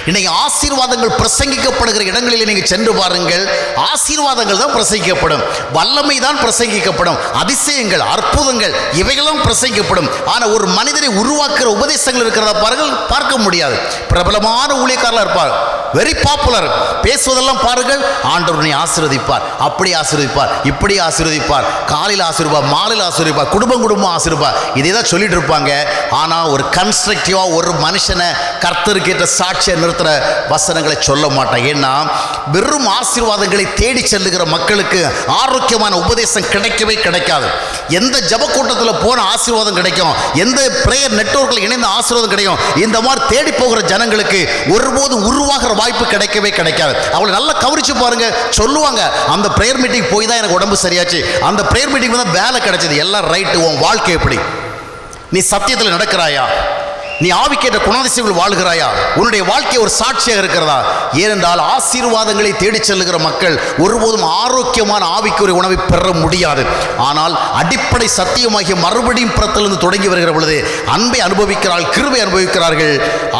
இன்னைக்கு ஆசீர்வாதங்கள் பிரசங்கிக்கப்படுகிற இடங்களில் நீங்கள் சென்று பாருங்கள், ஆசீர்வாதங்கள் தான் பிரசங்கிக்கப்படும், வல்லமை தான் பிரசங்கிக்கப்படும், அதிசயங்கள் அற்புதங்கள் இவைகளும் பிரசங்கிக்கப்படும். ஆனால் ஒரு மனிதனை உருவாக்குற உபதேசங்கள் இருக்கிறத பாருங்கள், பார்க்க முடியாது. பிரபலமான ஊழியக்காரர்களாக இருப்பார், வெரி பாப்புலர், பேசுவதெல்லாம் பாருங்கள், ஆண்டவரை ஆசீர்வதிப்பார், அப்படி ஆசீர்வதிப்பார், இப்படி ஆசீர்வதிப்பார், காலையில் ஆசீர்வார், மாலையில் ஆசீர்வதிப்பார், குடும்பம் ஆசீர்வார், இதே தான் சொல்லிட்டு இருப்பாங்க. ஆனால் ஒரு கன்ஸ்ட்ரக்டிவாக ஒரு மனுஷனை கர்த்தருக்கேற்ற சாட்சியை நிறுத்துற வசனங்களை சொல்ல மாட்டாங்க. ஏன்னா வெறும் ஆசீர்வாதங்களை தேடி செல்லுகிற மக்களுக்கு ஆரோக்கியமான உபதேசம் கிடைக்கவே கிடைக்காது. எந்த ஜப கூட்டத்தில் போன ஆசீர்வாதம் கிடைக்கும், எந்த பிரேயர் நெட்வொர்க்கில் இணைந்த ஆசீர்வாதம் கிடைக்கும், இந்த மாதிரி தேடி போகிற ஜனங்களுக்கு ஒருபோது உருவாகிற வாய்ப்பு கிடைக்கவே கிடைக்காது. அவங்களை நல்லா கவனிச்சு பாருங்க, சொல்லுவாங்க அந்த பிரேயர் மீட்டிங் போய் தான் எனக்கு உடம்பு சரியாச்சு, அந்த பிரேயர் மீட்டிங் தான் வேலை கிடைச்சது, எல்லாம் ரைட்டு. உன் வாழ்க்கை எப்படி? நீ சத்தியத்தில் நடக்கிறாயா? நீ ஆவிக்கேற்ற குணாதிசயங்கள் வாழ்கிறாயா? உன்னுடைய வாழ்க்கை ஒரு சாட்சியாக இருக்கிறதா? ஏனென்றால் ஆசீர்வாதங்களை தேடி செல்லுகிற மக்கள் ஒருபோதும் ஆரோக்கியமான ஆவிக்குரிய உணவை பெற முடியாது. ஆனால் அடிப்படை சத்தியமாகிய மறுபடியும் பிறத்திலிருந்து தொடங்கி வருகிற பொழுது அன்பை அனுபவிக்கிறார்கள், கிருபை அனுபவிக்கிறார்கள்.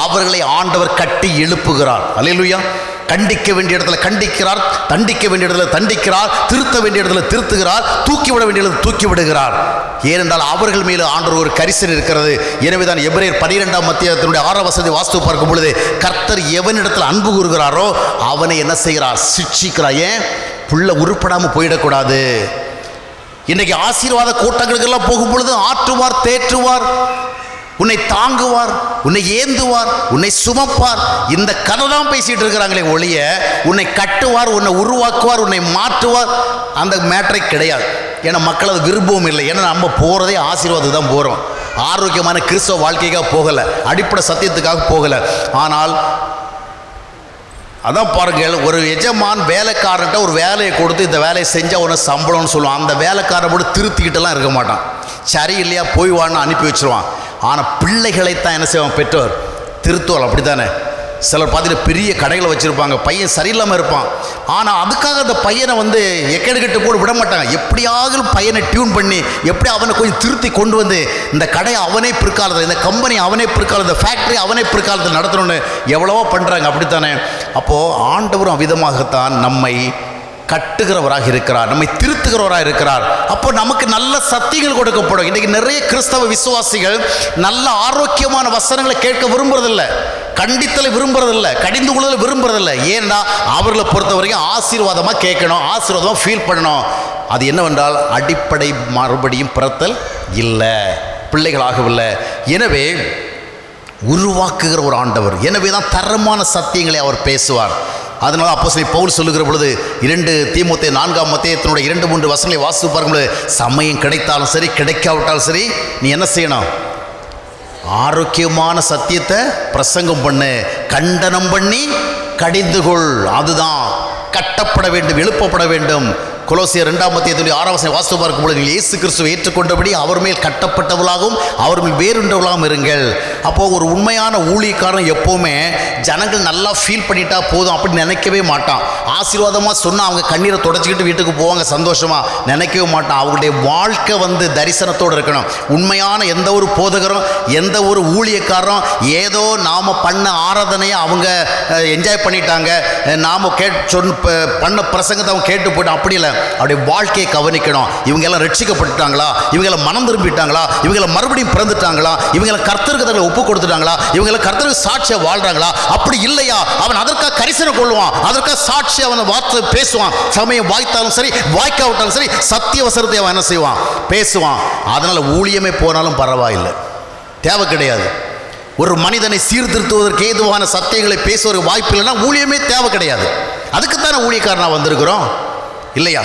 அவர்களை ஆண்டவர் கட்டி எழுப்புகிறார். அல்லேலூயா. கண்டிக்க வேண்டிய இடத்துல கண்டிக்கிறார், தண்டிக்க வேண்டிய இடத்துல தண்டிக்கிறார், திருத்த வேண்டிய இடத்துல திருத்துகிறார், தூக்கிவிட வேண்டிய இடத்துல தூக்கி விடுகிறார். ஏனென்றால் அவர்கள் மேலே ஆண்டவர் ஒரு கரிசனை இருக்கிறது. எனவேதான் எபிரேயர் 12ஆம் அத்தியாயத்தினுடைய 6ஆம் வசனத்தை வாசித்து பார்க்கும் பொழுது கர்த்தர் எவனிடத்தில் அன்பு கூறுகிறாரோ அவனை என்ன செய்கிறார், சிட்சிக்கிறார். ஏன்? புள்ள உருப்படாமல் போயிடக்கூடாது. இன்னைக்கு ஆசீர்வாத கூட்டங்களுக்கெல்லாம் போகும் பொழுது ஆற்றுவார், தேற்றுவார், உன்னை தாங்குவார், உன்னை ஏந்துவார், உன்னை சுமப்பார், இந்த கதை தான் பேசிட்டு இருக்கிறாங்களே ஒழிய உன்னை கட்டுவார், உன்னை உருவாக்குவார், உன்னை மாற்றுவார், அந்த மேட்டரே கிடையாது. ஏன்னா மக்கள் அது விரும்பவும் இல்லை. ஏன்னா நம்ம போகிறதே ஆசீர்வாதத்துக்கு தான் போகிறோம், ஆரோக்கியமான கிறிஸ்தவ வாழ்க்கைக்காக போகலை, அடிப்படை சத்தியத்துக்காக போகலை. ஆனால் அதான் பாருங்கள், ஒரு எஜமான் வேலைக்காரன்ட்ட ஒரு வேலையை கொடுத்து இந்த வேலையை செஞ்சால் உனக்கு சம்பளம்னு சொல்லுவான். அந்த வேலைக்காரன் போட்டு திருத்திக்கிட்டெல்லாம் இருக்க மாட்டான், சரி இல்லையா போய் வான்னு அனுப்பி வச்சுருவான். ஆனால் பிள்ளைகளைத்தான் என்ன செய்வான் பெற்றோர், திருத்துவாள். அப்படி தானே? சிலர் பார்த்துட்டு பெரிய கடைகளை வச்சுருப்பாங்க, பையன் சரியில்லாமல் இருப்பான். ஆனால் அதுக்காக அந்த பையனை வந்து எக்கெடுக்கிட்டு போட்டு விட மாட்டாங்க. எப்படியாவது பையனை டியூன் பண்ணி எப்படி அவனை கொஞ்சம் திருத்தி கொண்டு வந்து இந்த கடையை அவனே பிற்காலத்தில், இந்த கம்பெனி அவனே பிற்காலத்தில், இந்த ஃபேக்ட்ரி அவனே பிற்காலத்தில் நடத்தணும்னு எவ்வளவோ பண்ணுறாங்க. அப்படித்தானே? அப்போது ஆண்டவரும் அவ்விதமாகத்தான் நம்மை கட்டுகிறவராக இருக்கிறார், நம்மை திருத்துகிறவராக இருக்கிறார். அப்போ நமக்கு நல்ல சத்தியங்கள் கொடுக்கப்படும். இன்றைக்கு நிறைய கிறிஸ்தவ விசுவாசிகள் நல்ல ஆரோக்கியமான வசனங்களை கேட்க விரும்புறதில்லை, கண்டித்தலை விரும்புறதில்லை, கடிந்து கொள்வதில் விரும்புறதில்லை. ஏன்னா அவர்களை பொறுத்த வரைக்கும் ஆசீர்வாதமாக கேட்கணும், ஆசீர்வாதமாக ஃபீல் பண்ணணும். அது என்னவென்றால் அடிப்படை மறுபடியும் பிறத்தல் இல்லை, பிள்ளைகளாகவில்லை. எனவே உருவாக்குகிற ஒரு ஆண்டவர், எனவே தான் தரமான சத்தியங்களை அவர் பேசுவார். அதனால் அப்போஸ்தலன் பவுல் சொல்லுகிற பொழுது 2 தீமோத்தேயு 4ஆம் அத்தியாயத்தினுடைய 2-3 வசனங்களை வாசித்து பார்க்கும்போது சமயம் கிடைத்தாலும் சரி கிடைக்காவிட்டாலும் சரி நீ என்ன செய்யணும், ஆரோக்கியமான சத்தியத்தை பிரசங்கம் பண்ணு, கண்டனம் பண்ணி கடிந்துகொள். அதுதான் கட்டப்பட வேண்டும், எழுப்பப்பட வேண்டும். கொலோசியர் 2ஆம் அத்தியாயத்தினுடைய 6ஆம் வசனத்தை வாசித்து பார்க்கும்போது நீங்கள் இயேசு கிறிஸ்துவை ஏற்றுக்கொண்டபடி அவர் மேல் கட்டப்பட்டவர்களாகவும் அவர் மேல் வேறுண்டவர்களாகவும் இருங்கள். அப்போது ஒரு உண்மையான ஊழியக்காரன் எப்போவுமே ஜனங்கள் நல்லா ஃபீல் பண்ணிட்டா போதும் அப்படி நினைக்கவே மாட்டான். ஆசீர்வாதமாக சொன்னால் அவங்க கண்ணீரை தொடச்சிக்கிட்டு வீட்டுக்கு போவாங்க சந்தோஷமாக, நினைக்கவே மாட்டான். அவங்களுடைய வாழ்க்கை வந்து தரிசனத்தோடு இருக்கணும். உண்மையான எந்த ஒரு போதகரும் எந்த ஒரு ஊழியக்காரரும் ஏதோ நாம் பண்ண ஆராதனையை அவங்க என்ஜாய் பண்ணிட்டாங்க, நாம் பண்ண பிரசங்கத்தை அவங்க கேட்டு போயிட்டோம், அப்படி இல்லை. அவருடைய வாழ்க்கையை கவனிக்கணும். இவங்க எல்லாம் ரட்சிக்கப்பட்டுட்டாங்களா, இவங்களை மனம் திரும்பிட்டாங்களா, இவங்களை மறுபடியும் பிறந்துட்டாங்களா, இவங்களை கர்த்தருக்கு தங்களை ஒப்பு கொடுத்துட்டாங்களா, இவங்களை கர்த்தருக்கு சாட்சியாக வாழ்றாங்களா? அப்படி இல்லையா அவன் அதற்காக கரிசனை கொள்வான், அதற்காக சாட்சி அவன் வார்த்தை பேசுவான். சமயம் வாய்த்தாலும் சரி வாய்க்காவிட்டாலும் சரி சத்திய வசனத்தை அவன் என்ன செய்வான், பேசுவான். அதனால ஊழியமே போனாலும் பரவாயில்லை. தேவை கிடையாது. ஒரு மனிதனை சீர்திருத்துவதற்கு ஏதுவான சத்தியங்களை பேசுவதற்கு வாய்ப்பு இல்லைன்னா ஊழியமே தேவை கிடையாது. அதுக்குத்தானே ஊழியக்காரனாக வந்திருக்கிறோம் இல்லையா?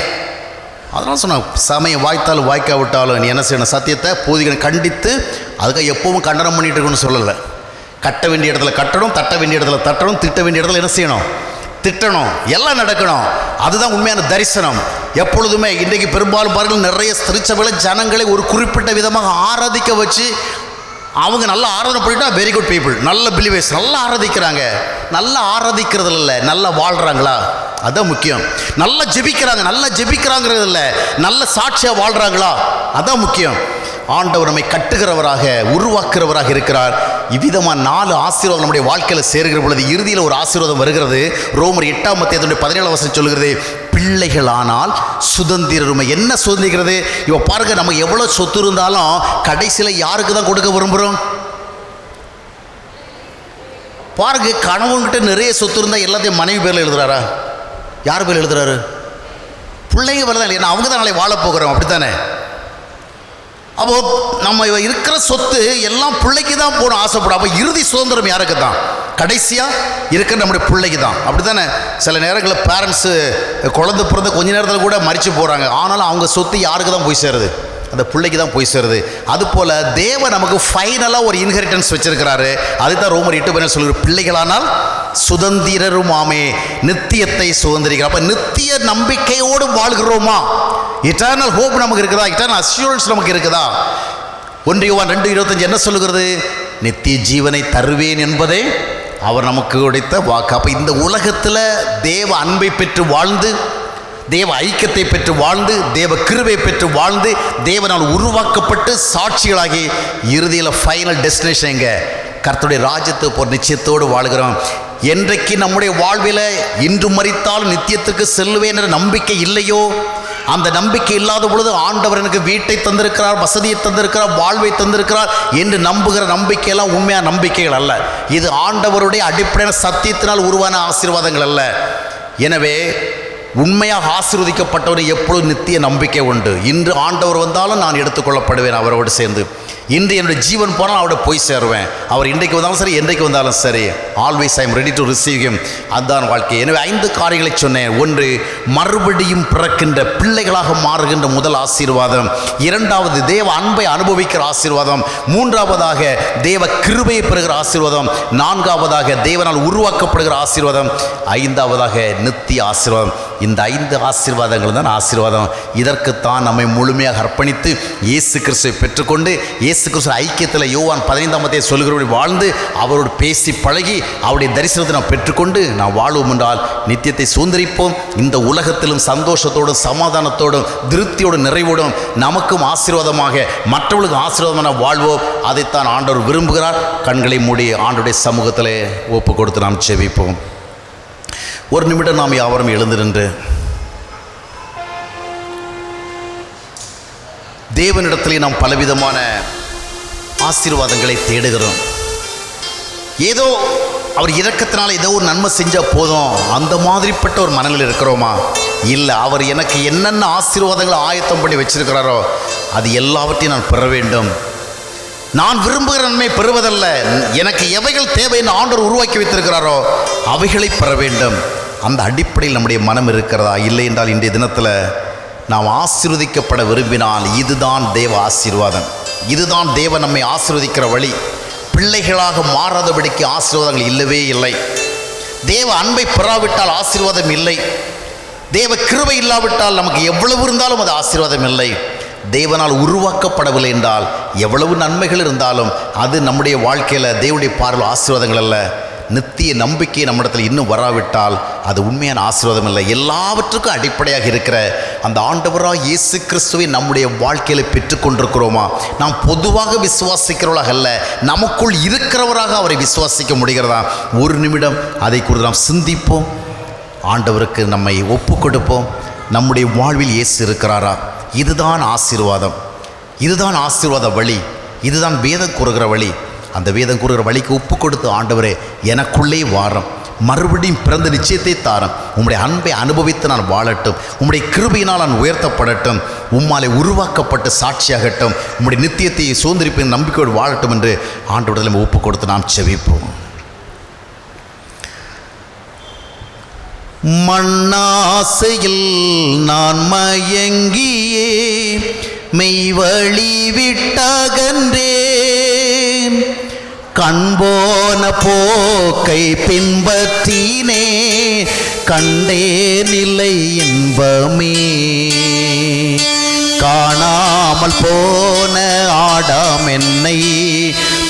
அதனால் சொன்னால் சமயம் வாய்த்தாலும் வாய்க்காவிட்டாலும் நீ என்ன செய்யணும்? சத்தியத்தை போதிகளை கண்டித்து அதுக்காக எப்பவும் கண்டனம் பண்ணிட்டு இருக்கணும்னு சொல்லலை. கட்ட வேண்டிய இடத்துல கட்டணும், தட்ட வேண்டிய இடத்துல தட்டணும், திட்ட வேண்டிய இடத்துல என்ன செய்யணும்? திட்டணும். எல்லாம் நடக்கணும். அதுதான் உண்மையான தரிசனம். எப்பொழுதுமே இன்றைக்கு பெரும்பாலும் பாருங்கள், நிறைய திருச்சபைகளை ஜனங்களை ஒரு குறிப்பிட்ட விதமாக ஆராதிக்க வச்சு அவங்க நல்லா ஆராதனை பண்ணிட்டா வெரி குட் பீப்புள், நல்ல பிலீவர்ஸ், நல்லா ஆராதிக்கிறாங்க. நல்லா ஆராதிக்கிறது இல்லை, நல்லா வாழ்கிறாங்களா? அதுதான் முக்கியம். நல்லா ஜெபிக்கிறாங்கிறது இல்லை, நல்ல சாட்சியாக வாழ்கிறாங்களா? அதுதான் முக்கியம். ஆண்டவர் நம்மை கட்டுகிறவராக உருவாக்குறவராக இருக்கிறார். இவ்விதமாக 4 ஆசீர்வாதம் நம்முடைய வாழ்க்கையில் சேர்கிற பொழுது இறுதியில் ஒரு ஆசீர்வாதம் வருகிறது. ரோமர் 8:17 சொல்கிறது, பிள்ளைகளானால் சுதந்திரருமை. என்ன சுதந்திரிக்கிறது? இப்போ பாருங்க, நம்ம எவ்வளோ சொத்து இருந்தாலும் கடைசியில் யாருக்கு தான் கொடுக்க விரும்புகிறோம்? பாருங்க, கணவன்கிட்ட நிறைய சொத்து இருந்தால் எல்லாத்தையும் மனைவி பேரில் எழுதுறாரா? யார் பேர் எழுதுறாரு? பிள்ளைங்க பேர் தான். இல்லையா? அவங்க தான் நாளை வாழ போகிறோம், அப்படித்தானே? அப்போ நம்ம இருக்கிற சொத்து எல்லாம் பிள்ளைக்கு தான் போகணும் ஆசைப்படும். அப்போ இறுதி சுதந்திரம் யாருக்கு தான்? கடைசியாக இருக்கிற நம்முடைய பிள்ளைக்கு தான், அப்படி தானே? சில நேரங்களில் பேரண்ட்ஸு குழந்தை பிறந்த கொஞ்ச நேரத்தில் கூட மறித்து போகிறாங்க. ஆனாலும் அவங்க சொத்து யாருக்கு தான் போய் சேருது? அந்த பிள்ளைக்கு தான் போய் சேருது. அதுபோல் தேவன் நமக்கு ஃபைனலாக ஒரு இன்ஹெரிட்டன்ஸ் வச்சிருக்கிறாரு. அதுதான் ரோமர் 8:17 சொல்கிற, பிள்ளைகளானால் சுதந்திரருமாமே, நித்தியத்தை சுதந்திரிக்கிறோம். அப்போ நித்திய நம்பிக்கையோடு வாழ்கிறோமா? இட்டர்னல் ஹோப் நமக்கு இருக்குதா? இட்டர்னல் அஷ்யூரன்ஸ் நமக்கு இருக்குதா? 1 யோவான் 2:25 என்ன சொல்லுகிறது? நித்திய ஜீவனை தருவேன் என்பதே அவர் நமக்கு உடைத்த வாக்கு. அப்போ இந்த உலகத்தில் தேவ அன்பை பெற்று வாழ்ந்து, தேவ ஐக்கியத்தை பெற்று வாழ்ந்து, தேவ கிருபை பெற்று வாழ்ந்து, தேவனால் உருவாக்கப்பட்டு சாட்சிகளாகி இறுதியில் ஃபைனல் டெஸ்டினேஷன் எங்க? கர்த்தருடைய ராஜ்யத்துக்கு ஒரு நிச்சயத்தோடு வாழ்கிறோம். என்றைக்கு நம்முடைய வாழ்வில் இன்று மரித்தாலும் நித்தியத்துக்கு செல்லுவேன் என்ற நம்பிக்கை இல்லையோ, அந்த நம்பிக்கை இல்லாத பொழுது ஆண்டவர் எனக்கு வீட்டை தந்திருக்கிறார், வசதியை தந்திருக்கிறார், வாழ்வை தந்திருக்கிறார் என்று நம்புகிற நம்பிக்கையெல்லாம் உண்மையான நம்பிக்கைகள் அல்ல. இது ஆண்டவருடைய அடிப்படையான சத்தியத்தினால் உருவான ஆசீர்வாதங்கள் அல்ல. எனவே உண்மையாக ஆசீர்வதிக்கப்பட்டவர் எப்பொழுது நித்திய நம்பிக்கை உண்டு. இன்று ஆண்டவர் வந்தாலும் நான் எடுத்துக்கொள்ளப்படுவேன் அவரோடு சேர்ந்து. இன்று என்னுடைய ஜீவன் போனால் அவரோட போய் சேருவேன். அவர் இன்றைக்கு வந்தாலும் சரி, என்றைக்கு வந்தாலும் சரி, always I am ready to receive him. அதுதான் வாழ்க்கை. எனவே 5 காரியங்களை சொன்னேன். 1, மறுபடியும் பிறக்கின்ற பிள்ளைகளாக மாறுகின்ற முதல் ஆசீர்வாதம். 2வது, தேவ அன்பை அனுபவிக்கிற ஆசீர்வாதம். 3வதாக, தேவ கிருபையை பெறுகிற ஆசீர்வாதம். 4வதாக, தேவனால் உருவாக்கப்படுகிற ஆசீர்வாதம். 5வதாக, நித்திய ஆசீர்வாதம். இந்த 5 ஆசீர்வாதங்கள் தான் ஆசீர்வாதம். இதற்குத்தான் நம்மை முழுமையாக அர்ப்பணித்து இயேசு கிறிஸ்துவை பெற்றுக்கொண்டு, இயேசு கிறிஸ்து ஐக்கியத்தில் யோவான் 15 சொல்கிறபடி வாழ்ந்து, அவரோடு பேசி பழகி, அவருடைய தரிசனத்தை நாம் பெற்றுக்கொண்டு நாம் வாழ்வோம் என்றால் நித்தியத்தை சுதந்திரிப்போம். இந்த உலகத்திலும் சந்தோஷத்தோடும் சமாதானத்தோடும் திருப்தியோடும் நிறைவோடும் நமக்கும் ஆசீர்வாதமாக மற்றவர்களுக்கும் ஆசீர்வாதமாக வாழ்வோம். அதைத்தான் ஆண்டவர் விரும்புகிறார். கண்களை மூடி ஆண்டவருடைய சமூகத்தில் ஒப்பு கொடுத்து நாம் செபிப்போம். ஒரு நிமிடம் நாம் யாவரும் எழுந்து நின்று தேவனிடத்திலே நாம் பலவிதமான ஆசீர்வாதங்களை தேடுகிறோம். ஏதோ அவர் இரக்கத்தினால் ஏதோ ஒரு நன்மை செஞ்சால் போதும் அந்த மாதிரிப்பட்ட ஒரு மனநிலை இருக்கிறோமா? இல்லை, அவர் எனக்கு என்னென்ன ஆசீர்வாதங்களை ஆயத்தம் பண்ணி வச்சிருக்கிறாரோ அது எல்லாவற்றையும் நான் பெற வேண்டும். நான் விரும்புகிற நன்மை பெறுவதல்ல, எனக்கு எவைகள் தேவை என்று ஆண்டவர் உருவாக்கி வைத்திருக்கிறாரோ அவைகளை பெற வேண்டும். அந்த அடிப்படையில் நம்முடைய மனம் இருக்கிறதா? இல்லை என்றால் இன்றைய தினத்தில் நாம் ஆசீர்வதிக்கப்பட விரும்பினால் இதுதான் தேவ ஆசீர்வாதம். இதுதான் தேவன் நம்மை ஆசீர்வதிக்கிற வழி. பிள்ளைகளாக மாறாதபடிக்கு ஆசீர்வாதங்கள் இல்லவே இல்லை. தேவ அன்பை பெறாவிட்டால் ஆசீர்வாதம் இல்லை. தேவ கிருபை இல்லாவிட்டால் நமக்கு எவ்வளவு இருந்தாலும் அது ஆசீர்வாதம் இல்லை. தேவனால் உருவாக்கப்படவில்லை என்றால் எவ்வளவு நன்மைகள் இருந்தாலும் அது நம்முடைய வாழ்க்கையில் தேவனுடைய பார்வையில் ஆசீர்வாதங்கள் அல்ல. நித்திய நம்பிக்கை நம்மிடத்தில் இன்னும் வராவிட்டால் அது உண்மையான ஆசீர்வாதம் இல்லை. எல்லாவற்றுக்கும் அடிப்படையாக இருக்கிற அந்த ஆண்டவராக இயேசு கிறிஸ்துவை நம்முடைய வாழ்க்கையில் பெற்றுக்கொண்டிருக்கிறோமா? நாம் பொதுவாக விசுவாசிக்கிறவர்களாக அல்ல, நமக்குள் இருக்கிறவராக அவரை விசுவாசிக்க முடிகிறதா? ஒரு நிமிடம் அதை குறித்து நாம் சிந்திப்போம். ஆண்டவருக்கு நம்மை ஒப்பு கொடுப்போம். நம்முடைய வாழ்வில் இயேசு இருக்கிறாரா? இதுதான் ஆசீர்வாதம். இதுதான் ஆசீர்வாத வழி. இதுதான் வேதம் கூறுகிற வழி. அந்த வேதம் கூறுகிற வழிக்கு ஒப்பு கொடுத்து, ஆண்டவரே எனக்குள்ளே வாரம், மறுபடியும் பிறந்த நிச்சயத்தை தாரும். உம்முடைய அன்பை அனுபவித்து நான் வாழட்டும். உம்முடைய கிருபையினால் நான் உயர்த்தப்படட்டும். உம்மாலே உருவாக்கப்பட்டு சாட்சியாகட்டும். உம்முடைய நித்தியத்தை சுதந்திரிப்பின் நம்பிக்கையோடு வாழட்டும் என்று ஆண்டவரிடம் ஒப்பு கொடுத்து நாம் செபிப்போம். மண்ணாசையில் நான் மயங்கியே மெய்வழி விட்டகன்றேன். கண்போன போக்கை பின்பற்றினே கண்டே நிலை இன்பமே. காணாமல் போன ஆடாம் என்னை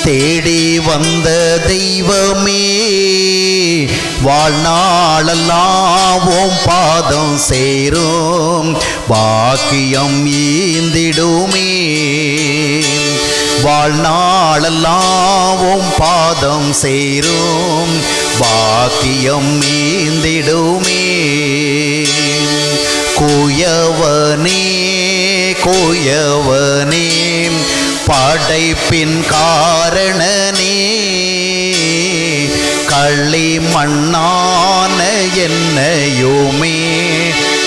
தேடி வந்த தெய்வமே. வாழ்நாளெல்லாம் ஓம் பாதம் சேரும் பாக்கியம் ஈந்திடுமே. வாழ்நாளெல்லாம் ஓம் பாதம் சேரும் பாக்கியம் ஈந்திடுமே. கோயவனே கோயவனே படைப்பின் காரணனே. களி மண்ணான என்னையுமே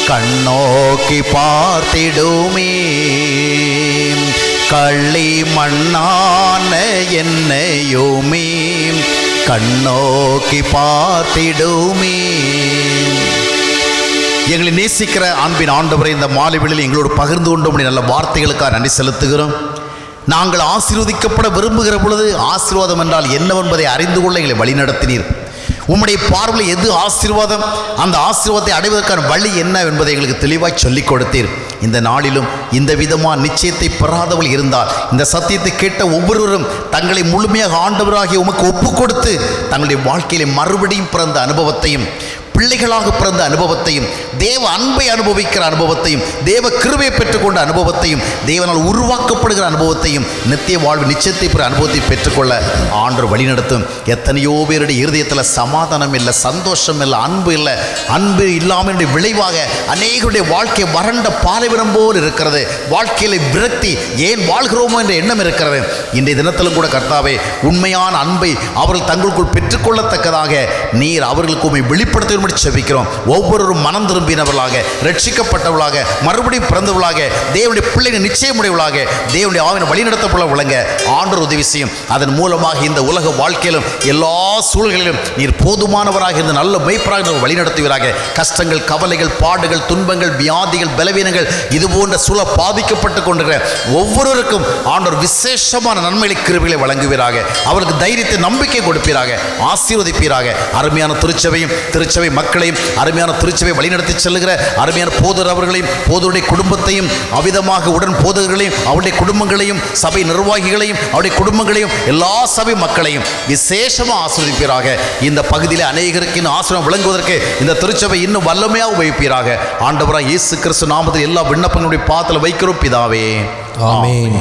கண்ணோக்கி பார்த்திடுமே. களி மண்ணான என்னையுமே கண்ணோக்கி பார்த்திடுமே. எங்களை நேசிக்கிற அன்பின் ஆண்டவரை, இந்த மாலை வேளையில் எங்களோடு பகிர்ந்து கொண்டு நல்ல வார்த்தைகளுக்காக நன்றி செலுத்துகிறோம். நாங்கள் ஆசீர்வதிக்கப்பட விரும்புகிற பொழுது ஆசீர்வாதம் என்றால் என்னவென்பதை அறிந்து கொள்ள எங்களை வழிநடத்தினீர். உம்முடைய பார்வையில் எது ஆசீர்வாதம், அந்த ஆசீர்வாதத்தை அடைவதற்கான வழி என்ன என்பதை எங்களுக்கு தெளிவாய் சொல்லிக் கொடுத்தீர். இந்த நாளிலும் இந்த விதமான நிச்சயத்தை பெறாதவர்கள் இருந்தால், இந்த சத்தியத்தை கேட்ட ஒவ்வொருவரும் தங்களை முழுமையாக ஆண்டவராகிய உமக்கு ஒப்பு கொடுத்து தங்களுடைய வாழ்க்கையிலே மறுபடியும் பிறந்த அனுபவத்தையும், பிள்ளைகளாக பிறந்த அனுபவத்தையும், தேவ அன்பை அனுபவிக்கிற அனுபவத்தையும், தேவ கிருபையை பெற்றுக்கொண்ட அனுபவத்தையும், தேவனால் உருவாக்கப்படுகிற அனுபவத்தையும், நித்திய வாழ்வு நிச்சயத்தை பெற அனுபவத்தை பெற்றுக்கொள்ள ஆண்டவர் வழிநடத்தும். எத்தனையோ பேருடைய இருதயத்தில் சமாதானம் இல்லை, சந்தோஷம் இல்லை, அன்பு இல்லை. அன்பு இல்லாமல் விளைவாக அநேகருடைய வாழ்க்கை வறண்ட பாலைவனம் போல் இருக்கிறது. வாழ்க்கையில் விரக்தி, ஏன் வாழ்கிறோமோ என்ற எண்ணம் இருக்கிறது. இன்றைய தினத்திலும் கூட கர்த்தாவே, உண்மையான அன்பை அவர்கள் தங்களுக்குள் பெற்றுக்கொள்ளத்தக்கதாக நீர் அவர்களுக்கு உண்மை வெளிப்படுத்த செபிக்கிறோம். ஒவ்வொருவரும் மனம் திரும்பினவர்களாக, ரட்சிக்கப்பட்டவர்களாக, மறுபடியும் பிறந்தவர்களாக, தேவனுடைய பிள்ளைகள் நிச்சயமுடையவர்களாக, தேவனுடைய ஆவினை வழிநடத்தப்பட விளங்க ஆண்டவர் உதவி செய்யும். அதன் மூலமாக இந்த உலக வாழ்க்கையிலும் எல்லா சூழல்களிலும் நீர் போதுமானவராக இருந்து நல்ல மெய்ப்பராக வழிநடத்துவீராக. கஷ்டங்கள், கவலைகள், பாடுகள், துன்பங்கள், வியாதிகள், பலவீனங்கள், இது போன்ற சூழல் பாதிக்கப்பட்டு கொண்டிருக்கிற ஒவ்வொருவருக்கும் ஆண்டவர் விசேஷமான நன்மைகளை கிருபைகளை வழங்குவீராக. அவருக்கு தைரியத்தை, நம்பிக்கை கொடுப்பீராக, ஆசீர்வதிப்பீராக. அருமையான திருச்சபை மக்களையும், அருமையான திருச்சபை வழிநடத்தி செல்லுகிற அருமையான போதர் அவர்களையும், போதருடைய குடும்பத்தையும், அவிதமாக உடன் போதகர்களையும், அவருடைய குடும்பங்களையும், சபை நிர்வாகிகளையும், அவருடைய குடும்பங்களையும், எல்லா சபை மக்களையும் விசேஷமாக ஆசீர்வதிப்பீராக. இந்த பகுதியில் அநேகருக்கு இன்னும் ஆசீர்வாதம் விளங்குவதற்கு இந்த திருச்சபை இன்னும் வல்லமையாக உபயோகிப்பீராக. ஆண்டவராக இயேசு கிறிஸ்து நாமத்தில் எல்லா விண்ணப்பங்களுடைய பாதத்தில் வைக்கிறோம் பிதாவே. ஆமென்.